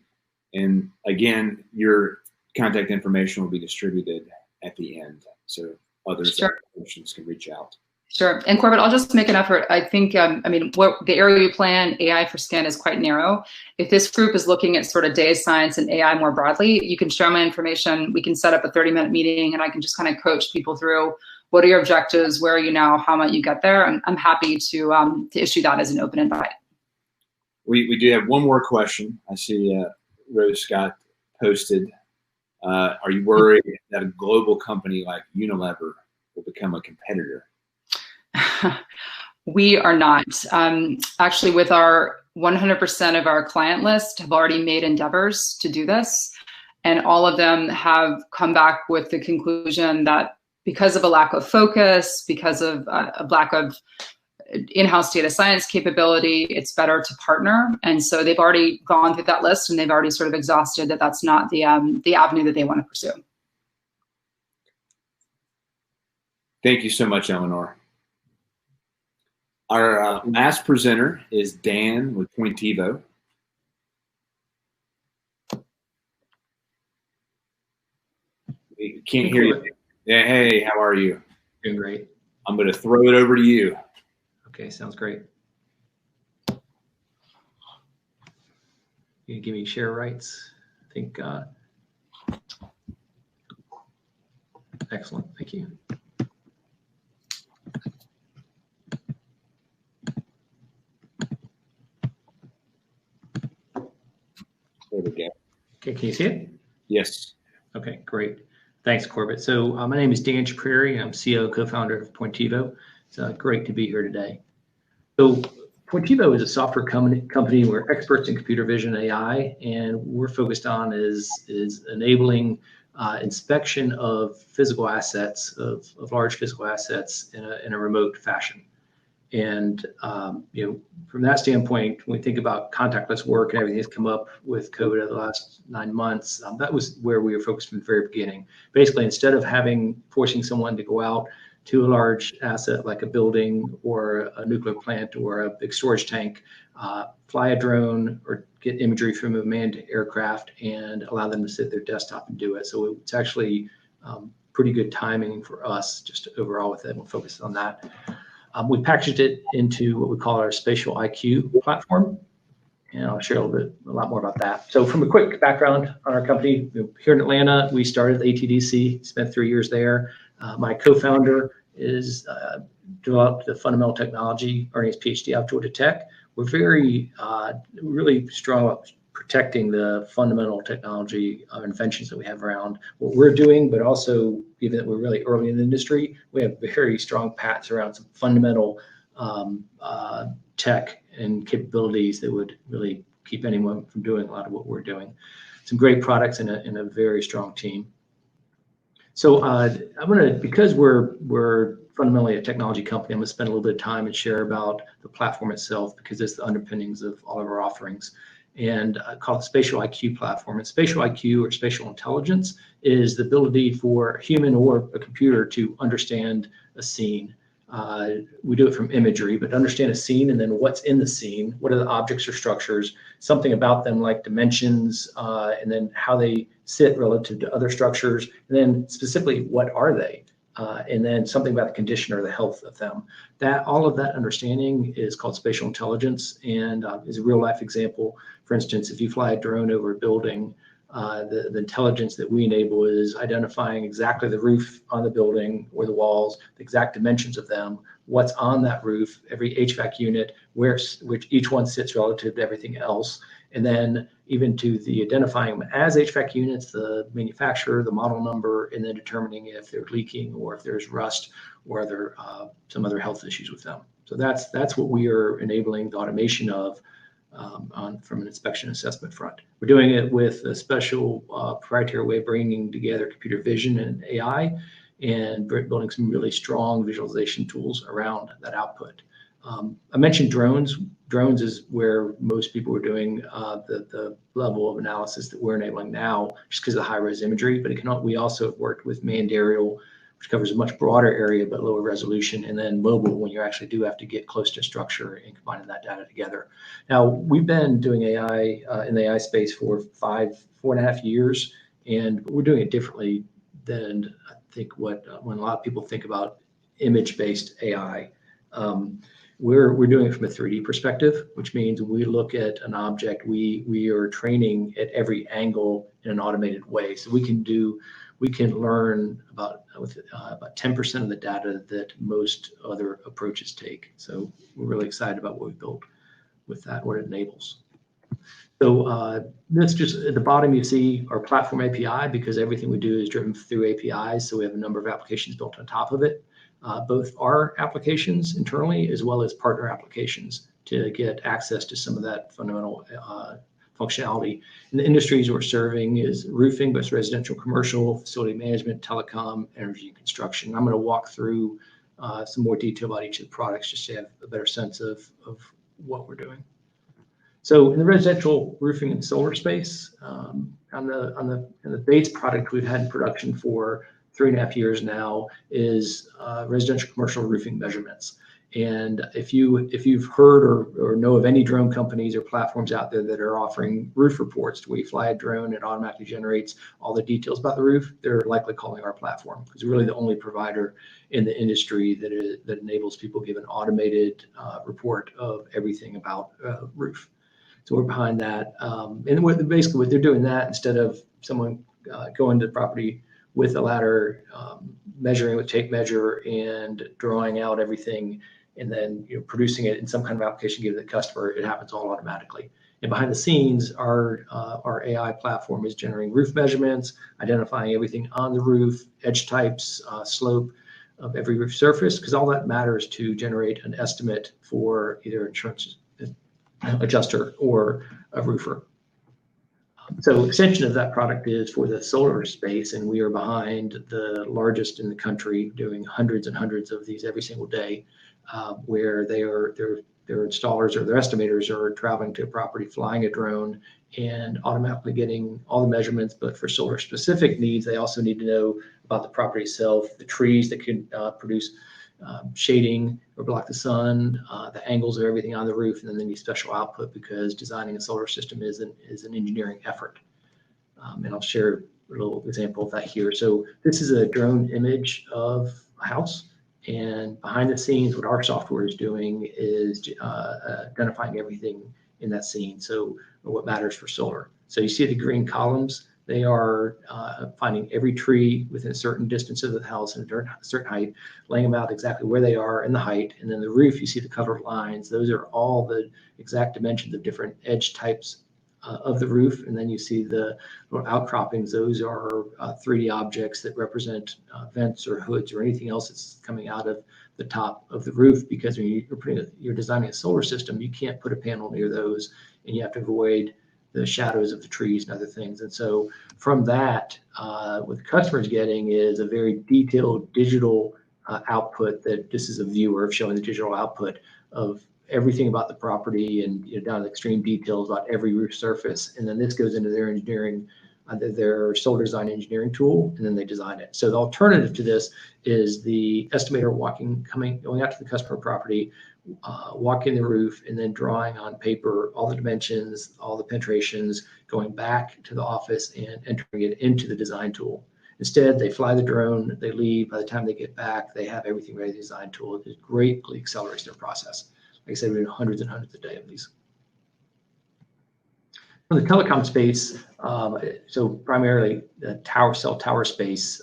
And again, your contact information will be distributed at the end, so others that have questions can reach out. Sure. And Corbett, I'll just make an effort. I think, I mean, what the area we plan, AI for skin, is quite narrow. If this group is looking at sort of data science and AI more broadly, you can share my information. We can set up a 30-minute meeting, and I can just kind of coach people through what are your objectives, where are you now, how might you get there? I'm happy to issue that as an open invite. We do have one more question. I see Rose Scott posted. Are you worried that a global company like Unilever will become a competitor? We are not. Actually, with our 100% of our client list have already made endeavors to do this. And all of them have come back with the conclusion that because of a lack of focus, because of a lack of in-house data science capability, it's better to partner. And so they've already gone through that list, and they've already sort of exhausted that that's not the avenue that they want to pursue. Thank you so much, Eleanor. Our last presenter is Dan with Pointivo. We can't hear you. Yeah, hey, how are you? Doing great. I'm going to throw it over to you. Okay, sounds great. You give me share rights? I think, excellent, thank you. There we go. Okay, can you see it? Yes. Okay, great. Thanks, Corbett. So my name is Dan Chapreri. I'm CEO, co-founder of Pointivo. It's great to be here today. So Pointivo is a software company. We're experts in computer vision AI, and we're focused on is enabling inspection of physical assets, of large physical assets in a remote fashion. And from that standpoint, when we think about contactless work and everything that's come up with COVID over the last 9 months, that was where we were focused from the very beginning. Basically, instead of forcing someone to go out to a large asset like a building or a nuclear plant or a big storage tank, fly a drone or get imagery from a manned aircraft and allow them to sit at their desktop and do it. So it's actually pretty good timing for us just overall with it. We'll focus on that. We packaged it into what we call our Spatial IQ platform, and I'll share a lot more about that. So from a quick background on our company, here in Atlanta, we started ATDC, spent 3 years there. My co-founder is developed the fundamental technology, earning his PhD out of Georgia Tech. We're really strong about protecting the fundamental technology inventions that we have around what we're doing, but also, given that we're really early in the industry, we have very strong patents around some fundamental tech and capabilities that would really keep anyone from doing a lot of what we're doing. Some great products and a very strong team. So because we're fundamentally a technology company, I'm gonna spend a little bit of time and share about the platform itself, because it's the underpinnings of all of our offerings. And I call it Spatial IQ platform. And Spatial IQ, or spatial intelligence, is the ability for a human or a computer to understand a scene. We do it from imagery, but understand a scene and then what's in the scene, what are the objects or structures, something about them like dimensions, and then how they sit relative to other structures, and then specifically what are they, and then something about the condition or the health of them. All of that understanding is called spatial intelligence, and is a real life example. For instance, if you fly a drone over a building, The intelligence that we enable is identifying exactly the roof on the building or the walls, the exact dimensions of them, what's on that roof, every HVAC unit, which each one sits relative to everything else, and then even to the identifying them as HVAC units, the manufacturer, the model number, and then determining if they're leaking or if there's rust or some other health issues with them. So that's what we are enabling the automation of from an inspection assessment front. We're doing it with a special proprietary way of bringing together computer vision and AI and building some really strong visualization tools around that output. I mentioned drones. Drones is where most people are doing the level of analysis that we're enabling now, just because of the high-res imagery. But we also have worked with manned aerial, which covers a much broader area but lower resolution, and then mobile, when you actually do have to get close to structure and combining that data together. Now, we've been doing AI in the AI space for 4.5 years, and we're doing it differently than I think when a lot of people think about image-based AI. We're doing it from a 3D perspective, which means when we look at an object, we are training at every angle in an automated way. So we can learn about 10% of the data that most other approaches take. So we're really excited about what we built with that, what it enables. So that's just at the bottom, you see our platform API, because everything we do is driven through APIs. So we have a number of applications built on top of it, both our applications internally as well as partner applications to get access to some of that fundamental functionality. And the industries we're serving is roofing, both residential, commercial, facility management, telecom, energy, and construction. I'm going to walk through some more detail about each of the products just to have a better sense of what we're doing. So in the residential roofing and solar space, on the base product we've had in production for 3.5 years now is residential commercial roofing measurements. And if you've heard or know of any drone companies or platforms out there that are offering roof reports, where you fly a drone and it automatically generates all the details about the roof, they're likely calling our platform, because we're really the only provider in the industry that enables people to give an automated report of everything about roof. So we're behind that, and basically what they're doing that instead of someone going to the property with a ladder, measuring with tape measure and drawing out everything, and then producing it in some kind of application, give the customer, it happens all automatically. And behind the scenes, our AI platform is generating roof measurements, identifying everything on the roof, edge types, slope of every roof surface, because all that matters to generate an estimate for either insurance adjuster or a roofer. So extension of that product is for the solar space, and we are behind the largest in the country, doing hundreds and hundreds of these every single day, where their installers or their estimators are traveling to a property, flying a drone, and automatically getting all the measurements. But for solar specific needs, they also need to know about the property itself, the trees that can produce shading or block the sun, the angles of everything on the roof, and then they need special output, because designing a solar system is an engineering effort. And I'll share a little example of that here. So this is a drone image of a house, and behind the scenes, what our software is doing is identifying everything in that scene, so what matters for solar. So you see the green columns. They are finding every tree within a certain distance of the house and a certain height, laying them out exactly where they are and the height. And then the roof, you see the colored lines. Those are all the exact dimensions of different edge types of the roof. And then you see the little outcroppings. Those are 3D objects that represent vents or hoods or anything else that's coming out of the top of the roof, because when you're designing a solar system, you can't put a panel near those, and you have to avoid the shadows of the trees and other things. And so from that, what the customer is getting is a very detailed digital output, that this is a viewer of showing the digital output of everything about the property, and down to extreme details about every roof surface. And then this goes into their engineering, their solar design engineering tool, and then they design it. So the alternative to this is the estimator going out to the customer property, walking the roof, and then drawing on paper all the dimensions, all the penetrations, going back to the office and entering it into the design tool. Instead, they fly the drone, they leave. By the time they get back, they have everything ready. The design tool, it greatly accelerates their process. Like I said, we're doing hundreds and hundreds a day of these. In the telecom space, so primarily the cell tower space,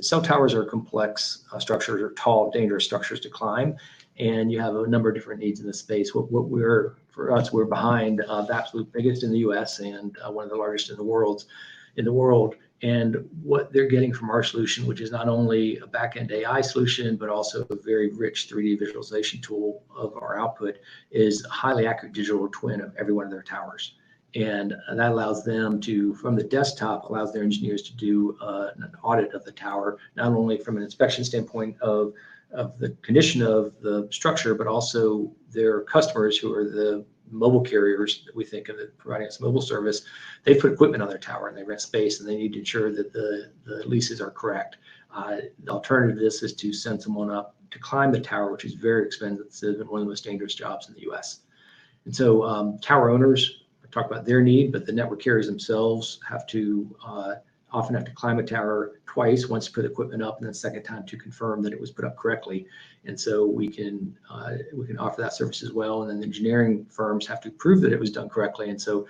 cell towers are complex structures, or tall, dangerous structures to climb, and you have a number of different needs in this space. For us, we're behind the absolute biggest in the U.S. and one of the largest in the world. And what they're getting from our solution, which is not only a back-end AI solution, but also a very rich 3D visualization tool of our output, is a highly accurate digital twin of every one of their towers. And that allows them to, from the desktop, allows their engineers to do an audit of the tower, not only from an inspection standpoint of the condition of the structure, but also their customers, who are the mobile carriers that we think of that providing us mobile service. They put equipment on their tower and they rent space, and they need to ensure that the leases are correct. The alternative to this is to send someone up to climb the tower, which is very expensive and one of the most dangerous jobs in the U.S. And so tower owners talk about their need, but the network carriers themselves often have to climb a tower twice, once to put equipment up, and then the second time to confirm that it was put up correctly. And so we can offer that service as well. And then the engineering firms have to prove that it was done correctly. And so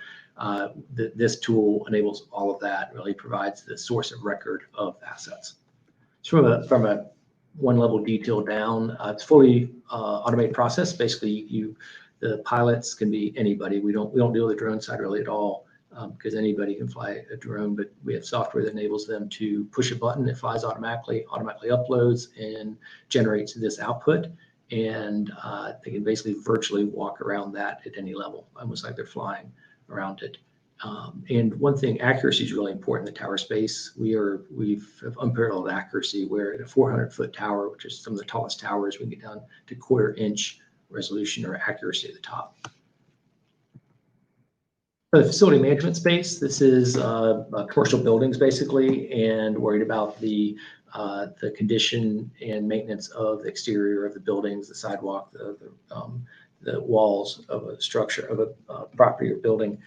this tool enables all of that, really provides the source of record of assets. So from a one level detail down, it's fully automated process. Basically, the pilots can be anybody. We don't deal with the drone side really at all, because anybody can fly a drone, but we have software that enables them to push a button, it flies automatically uploads and generates this output, and they can basically virtually walk around that at any level, almost like they're flying around it. And one thing, accuracy is really important in the tower space. We have unparalleled accuracy, where at a 400-foot tower, which is some of the tallest towers, we can get down to 1/4 inch resolution or accuracy at the top. For the facility management space, this is commercial buildings basically, and worried about the condition and maintenance of the exterior of the buildings, the sidewalk, the walls of a structure, of a property or building.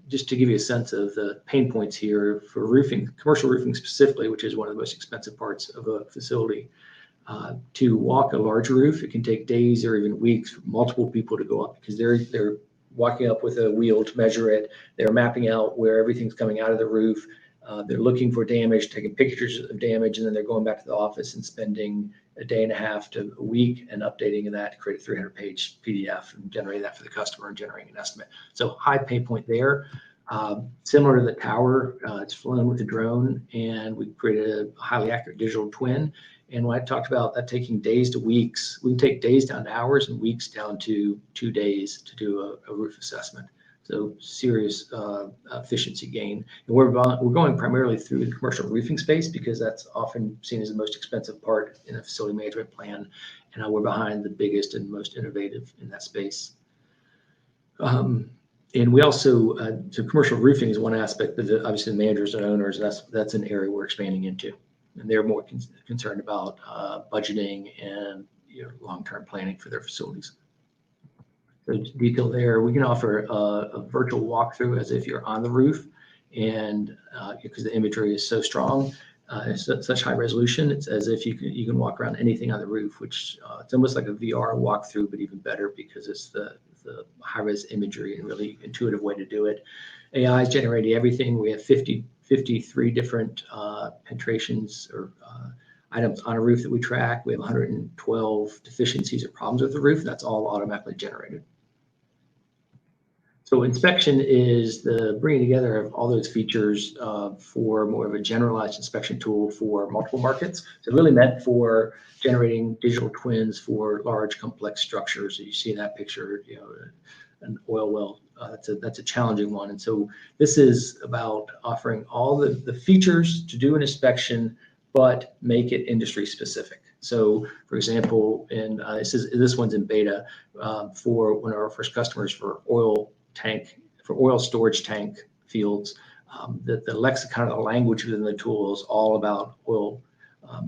Just to give you a sense of the pain points here for roofing, commercial roofing specifically, which is one of the most expensive parts of a facility. To walk a large roof, it can take days or even weeks for multiple people to go up, because they're walking up with a wheel to measure it. They're mapping out where everything's coming out of the roof. They're looking for damage, taking pictures of damage, and then they're going back to the office and spending a day and a half to a week and updating that to create a 300-page PDF and generating that for the customer and generating an estimate. So high pain point there. Similar to the tower, it's flown with a drone, and we created a highly accurate digital twin. And when I talked about that taking days to weeks, we can take days down to hours and weeks down to 2 days to do a roof assessment. So serious efficiency gain. And we're going primarily through the commercial roofing space, because that's often seen as the most expensive part in a facility management plan. And we're behind the biggest and most innovative in that space. And we also, so commercial roofing is one aspect, but obviously the managers and owners, that's an area we're expanding into. And they're more concerned about budgeting and long-term planning for their facilities. So detail there, we can offer a virtual walkthrough as if you're on the roof, and because the imagery is so strong, it's such high resolution, it's as if you can walk around anything on the roof, which it's almost like a VR walkthrough, but even better because it's the high-res imagery and really intuitive way to do it. AI is generating everything. We have 53 different penetrations or items on a roof that we track. We have 112 deficiencies or problems with the roof. That's all automatically generated. So inspection is the bringing together of all those features for more of a generalized inspection tool for multiple markets. So really meant for generating digital twins for large complex structures. So you see in that picture, an oil well. That's a challenging one. And so this is about offering all the features to do an inspection, but make it industry specific. So for example, this one's in beta for one of our first customers for oil storage tank fields. The lexicon of the language within the tool is all about oil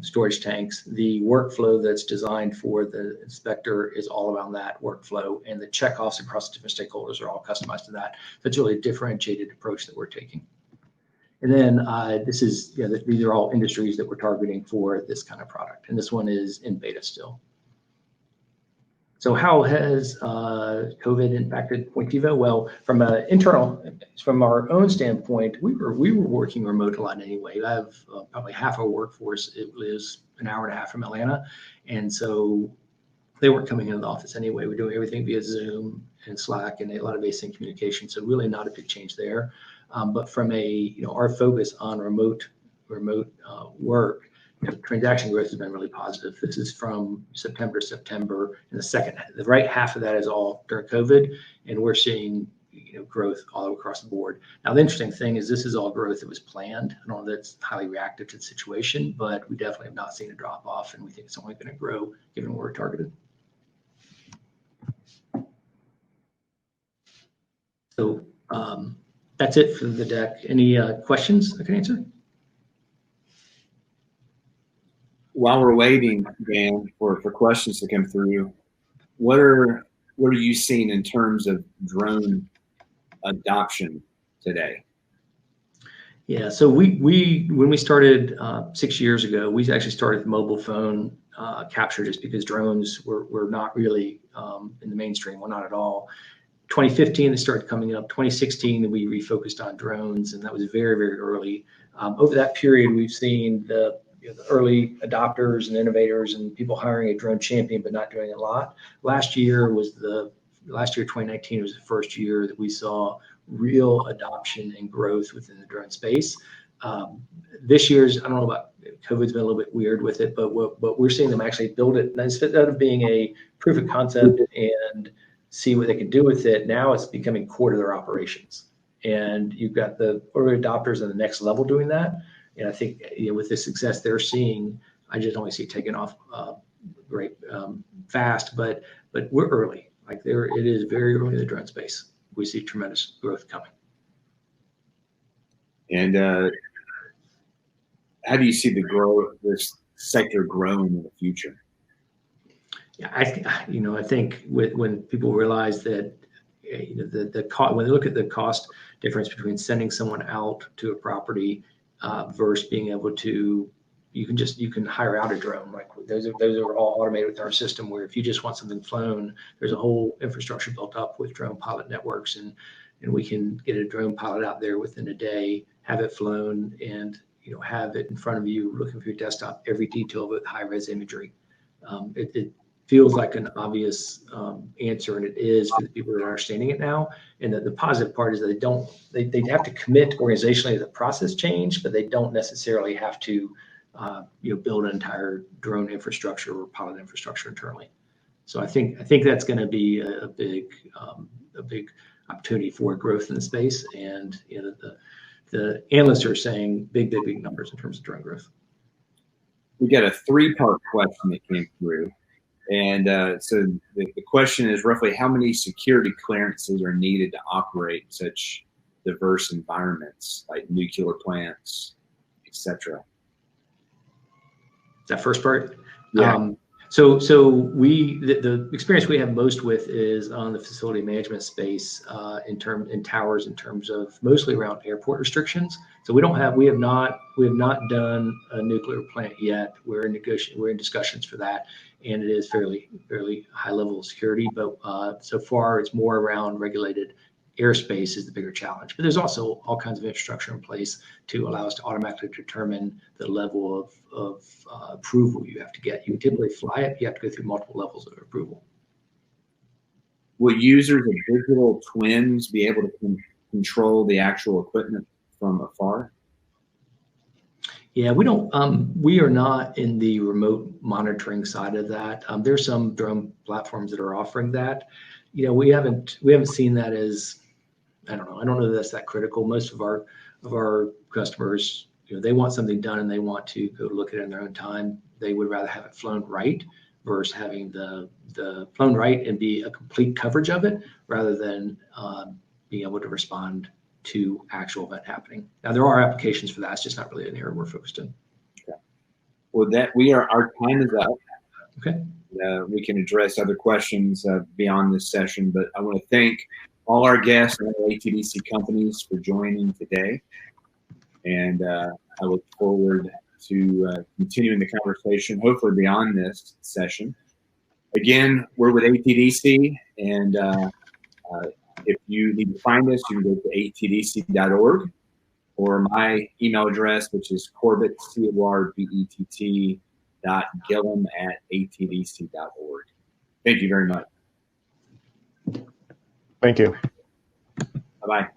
storage tanks. The workflow that's designed for the inspector is all around that workflow, and the checkoffs across the different stakeholders are all customized to that. That's really a differentiated approach that we're taking. And then these are all industries that we're targeting for this kind of product, and this one is in beta still. So how has COVID impacted Pointivo? Well, from our own standpoint, we were working remote a lot anyway. I have probably half our workforce. It was an hour and a half from Atlanta, and so they weren't coming into the office anyway. We're doing everything via Zoom and Slack and a lot of async communication. So really not a big change there. But from our focus on remote work, transaction growth has been really positive. This is from September to September, and the right half of that is all during COVID, and we're seeing growth all across the board. Now, the interesting thing is this is all growth that was planned. I don't know that's highly reactive to the situation, but we definitely have not seen a drop off, and we think it's only going to grow given where we're targeted. So that's it for the deck. Any questions I can answer? While we're waiting, Dan, for questions to come through, what are you seeing in terms of drone adoption today? Yeah, so when we started 6 years ago, we actually started mobile phone capture just because drones were not really in the mainstream, well, not at all. 2015, they started coming up. 2016, we refocused on drones, and that was very, very early. Over that period, we've seen the early adopters and innovators and people hiring a drone champion, but not doing a lot. Last year, 2019, was the first year that we saw real adoption and growth within the drone space. This year's, I don't know about COVID's been a little bit weird with it, but we're seeing them actually build it. Instead of being a proof of concept and see what they can do with it, now it's becoming core to their operations. And you've got the early adopters on the next level doing that. And I think with the success they're seeing, I just only see it taking off great fast. But we're early. It is very early in the drone space. We see tremendous growth coming. And how do you see this sector growing in the future? Yeah, I think when people realize that the cost, when they look at the cost difference between sending someone out to a property versus being able to, you can hire out a drone. Like those are all automated with our system, where if you just want something flown, there's a whole infrastructure built up with drone pilot networks, and we can get a drone pilot out there within a day, have it flown, and have it in front of you, looking for your desktop, every detail with high-res imagery. It feels like an obvious answer, and it is for the people that are understanding it now. And the positive part is that they have to commit organizationally to the process change, but they don't necessarily have to build an entire drone infrastructure or pilot infrastructure internally. So I think that's going to be a big opportunity for growth in the space. And the analysts are saying big numbers in terms of drone growth. We got a 3-part question that came through. And so the question is roughly how many security clearances are needed to operate such diverse environments like nuclear plants, etc.? That first part? Yeah. So the experience we have most with is on the facility management space in towers, in terms of mostly around airport restrictions. So we have not done a nuclear plant yet. We're in discussions for that, and it is fairly high level of security. But so far, it's more around regulated airspace is the bigger challenge. But there's also all kinds of infrastructure in place to allow us to automatically determine the level of approval you have to get. You can typically fly it, you have to go through multiple levels of approval. Will users of digital twins be able to control the actual equipment from afar? Yeah, we are not in the remote monitoring side of that. There's some drone platforms that are offering that. We haven't seen that as, I don't know that that's that critical. Most of our customers, they want something done and they want to go look at it in their own time. They would rather have it flown right versus having the flown right and be a complete coverage of it, rather than being able to respond to actual event happening. Now there are applications for that. It's just not really an area we're focused in. Okay. Well, our time is up. Okay. We can address other questions beyond this session, but I want to thank all our guests and all ATDC companies for joining today. And I look forward to continuing the conversation, hopefully beyond this session. Again, we're with ATDC, and if you need to find us, you can go to atdc.org, or my email address, which is Corbett, CORBETT, .gillum@atdc.org. Thank you very much. Thank you. Bye-bye.